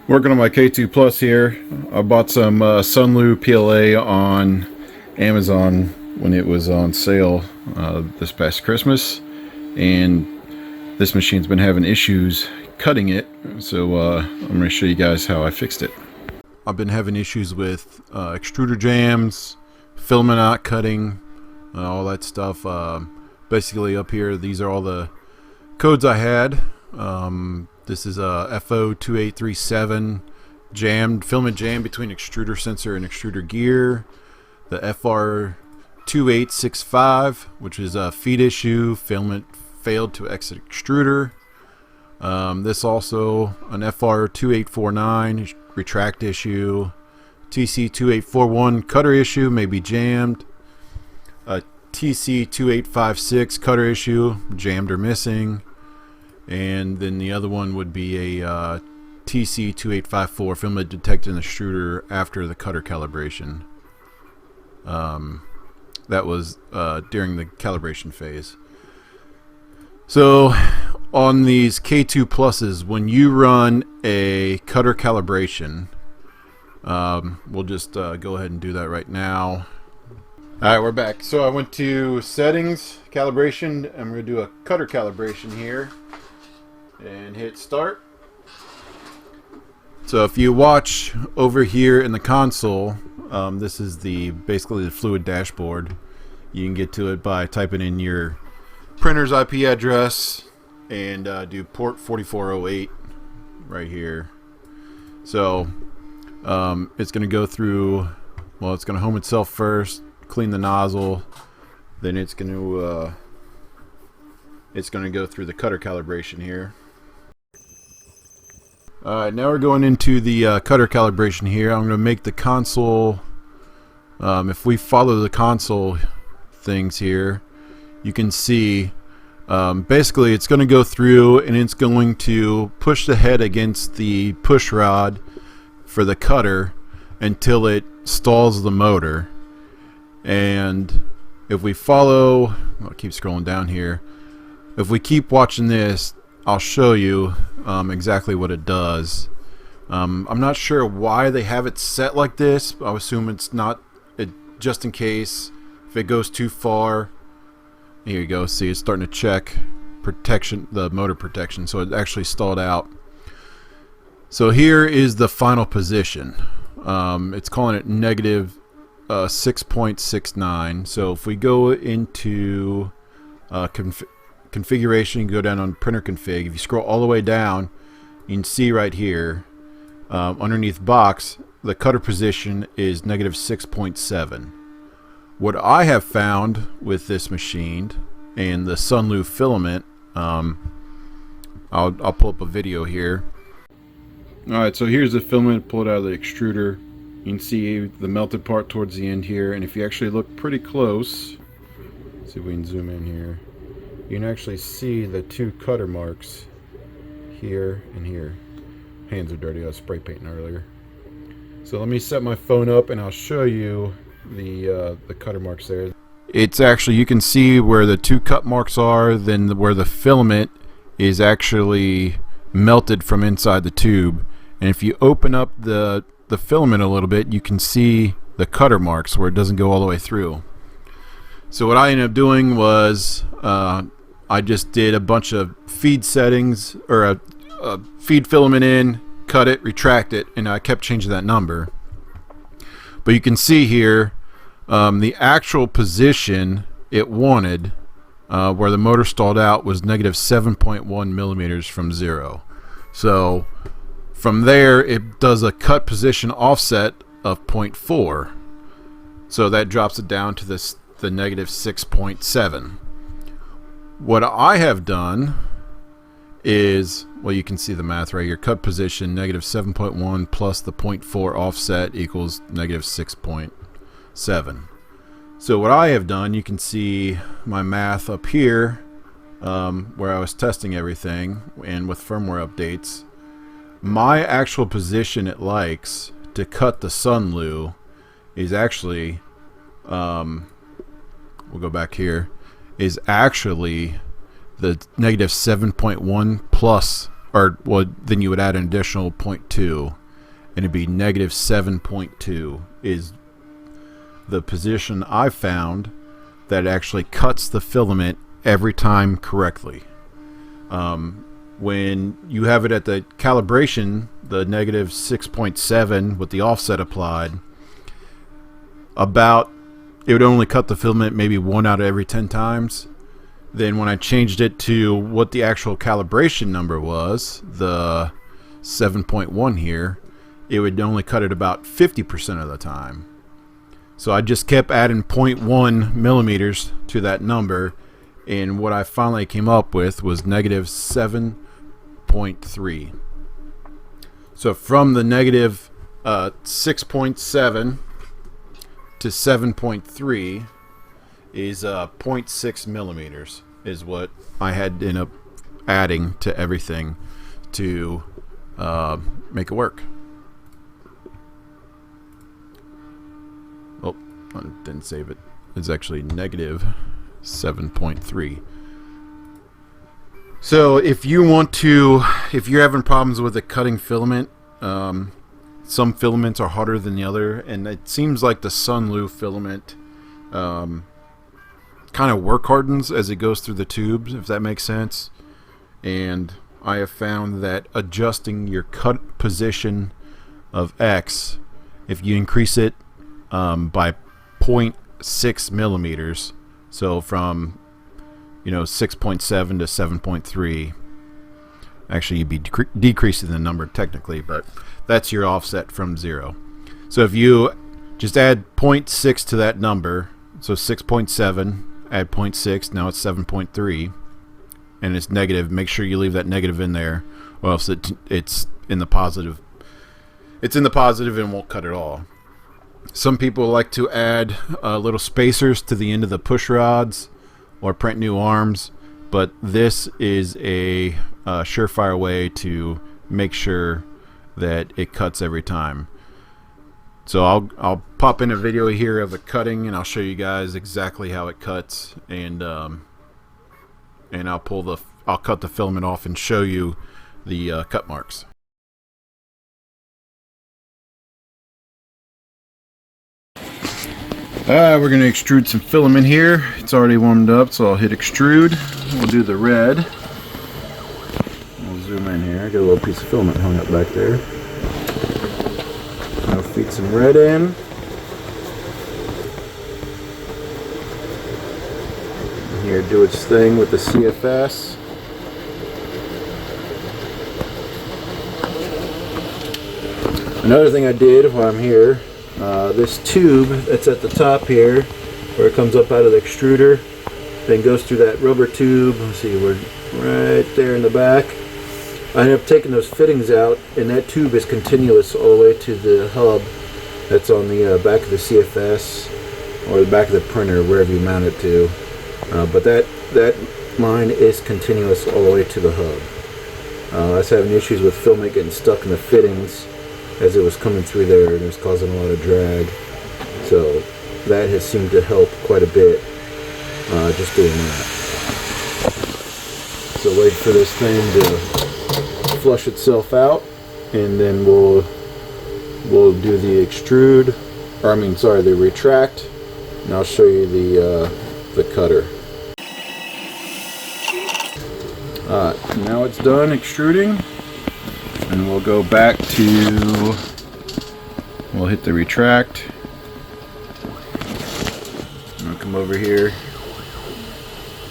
Working on my K2 Plus here. I bought some Sunlu PLA on Amazon when it was on sale this past Christmas, and this machine's been having issues cutting it, so I'm going to show you guys how I fixed it. I've been having issues with extruder jams, filament not cutting, all that stuff. Basically up here, these are all the codes I had. This is a FO2837 jammed, filament jam between extruder sensor and extruder gear. The FR2865, which is a feed issue, filament failed to exit extruder. This also an FR2849 retract issue. TC2841 cutter issue, may be jammed. A TC2856 cutter issue, jammed or missing. And then the other one would be a TC2854 filament detected in the extruder after the cutter calibration. That was during the calibration phase. So on these K2 Pluses, when you run a cutter calibration, we'll just go ahead and do that right now. Alright, we're back. So I went to settings, calibration, and we're going to do a cutter calibration here. And hit start. So if you watch over here in the console, this is basically the fluid dashboard. You can get to it by typing in your printer's IP address and do port 4408 right here. So it's going to go through, well, it's going to home itself first, clean the nozzle, then it's going to go through the cutter calibration here. Alright, now we're going into the cutter calibration here. I'm going to make the console, if we follow the console things here, you can see basically it's going to go through and it's going to push the head against the push rod for the cutter until it stalls the motor. And if we follow, I'll keep scrolling down here, if we keep watching this, I'll show you exactly what it does. I'm not sure why they have it set like this. I assume it's not, just in case if it goes too far. Here you go. See, it's starting to check protection, the motor protection, so it actually stalled out. So here is the final position. It's calling it negative 6.69. So if we go into configuration, go down on printer config. If you scroll all the way down, you can see right here underneath box, the cutter position is negative 6.7. What I have found with this machine and the Sunlu filament, I'll pull up a video here. Alright, so here's the filament, pull it out of the extruder. You can see the melted part towards the end here, and if you actually look pretty close, see if we can zoom in here, you can actually see the two cutter marks here and here. Hands are dirty, I was spray painting earlier. So let me set my phone up and I'll show you the cutter marks there. It's actually, you can see where the two cut marks are, then where the filament is actually melted from inside the tube. And if you open up the filament a little bit, you can see the cutter marks where it doesn't go all the way through. So what I ended up doing was I just did a bunch of feed settings, or a feed filament in, cut it, retract it, and I kept changing that number. But you can see here the actual position it wanted where the motor stalled out was negative 7.1 millimeters from zero. So from there it does a cut position offset of 0.4. So that drops it down to the negative 6.7. What I have done is, well, you can see the math right here. Cut position negative 7.1 plus the 0.4 offset equals negative 6.7. So what I have done, you can see my math up here where I was testing everything and with firmware updates. My actual position it likes to cut the Sunlu is actually, we'll go back here, is actually the negative 7.1 plus or well, then you would add an additional 0.2, and it'd be negative 7.2 is the position I found that actually cuts the filament every time correctly. When you have it at the calibration, the negative 6.7 with the offset applied, it would only cut the filament maybe 1 out of every 10 times. Then when I changed it to what the actual calibration number was, the 7.1 here, it would only cut it about 50% of the time. So I just kept adding 0.1 millimeters to that number, and what I finally came up with was negative 7.3. So from the negative 6.7 to 7.3 is 0.6 millimeters is what I had to end up adding to everything to make it work. Oh, I didn't save it. It's actually negative 7.3. So if you're having problems with the cutting filament, some filaments are harder than the other, and it seems like the Sunlu filament kind of work hardens as it goes through the tubes, if that makes sense. And I have found that adjusting your cut position of X, if you increase it by 0.6 millimeters, so from 6.7 to 7.3, actually you'd be decreasing the number technically, but that's your offset from 0. So if you just add 0.6 to that number, so 6.7, add 0.6, now it's 7.3, and it's negative, make sure you leave that negative in there, or else it's in the positive. It's in the positive and won't cut at all. Some people like to add little spacers to the end of the push rods or print new arms, but this is a surefire way to make sure that it cuts every time. So I'll pop in a video here of the cutting, and I'll show you guys exactly how it cuts, and I'll cut the filament off and show you the cut marks. We're going to extrude some filament here. It's already warmed up, so I'll hit extrude. We'll do the red. We'll zoom in here. I got a little piece of filament hung up back there. I'll feed some red in. Here, do its thing with the CFS. Another thing I did while I'm here, this tube that's at the top here, where it comes up out of the extruder, then goes through that rubber tube. Let's see, we're right there in the back. I ended up taking those fittings out, and that tube is continuous all the way to the hub that's on the back of the CFS or the back of the printer, wherever you mount it to. But that line is continuous all the way to the hub. I was having issues with filament getting stuck in the fittings as it was coming through there, and it was causing a lot of drag. So that has seemed to help quite a bit, just doing that. So wait for this thing to flush itself out, and then we'll do the extrude, or the retract, and I'll show you the cutter. Now it's done extruding, and we'll go back to, we'll hit the retract. I'll come over here,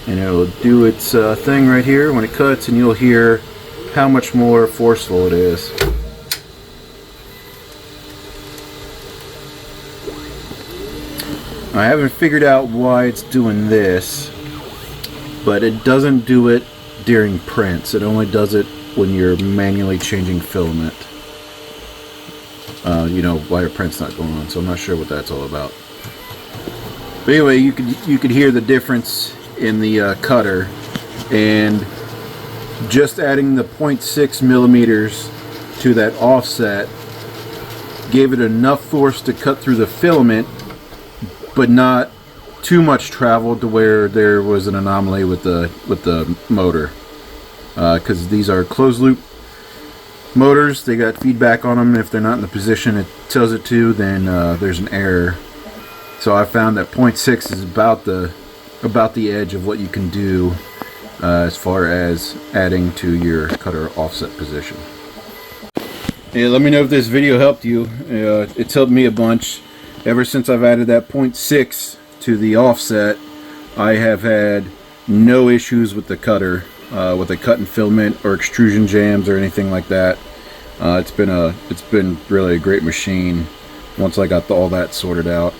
and it'll do its thing right here when it cuts, and you'll hear how much more forceful it is. I haven't figured out why it's doing this, but it doesn't do it during prints. It only does it when you're manually changing filament. While your print's not going on, so I'm not sure what that's all about. But anyway, you could hear the difference in the cutter, and just adding the 0.6 millimeters to that offset gave it enough force to cut through the filament, but not too much travel to where there was an anomaly with the motor, because these are closed loop motors, they got feedback on them. If they're not in the position it tells it to, then there's an error. So I found that 0.6 is about the edge of what you can do as far as adding to your cutter offset position. Yeah, let me know if this video helped you. It's helped me a bunch. Ever since I've added that 0.6 to the offset, I have had no issues with the cutter, with the cut and filament or extrusion jams or anything like that. It's been really a great machine once I got all that sorted out.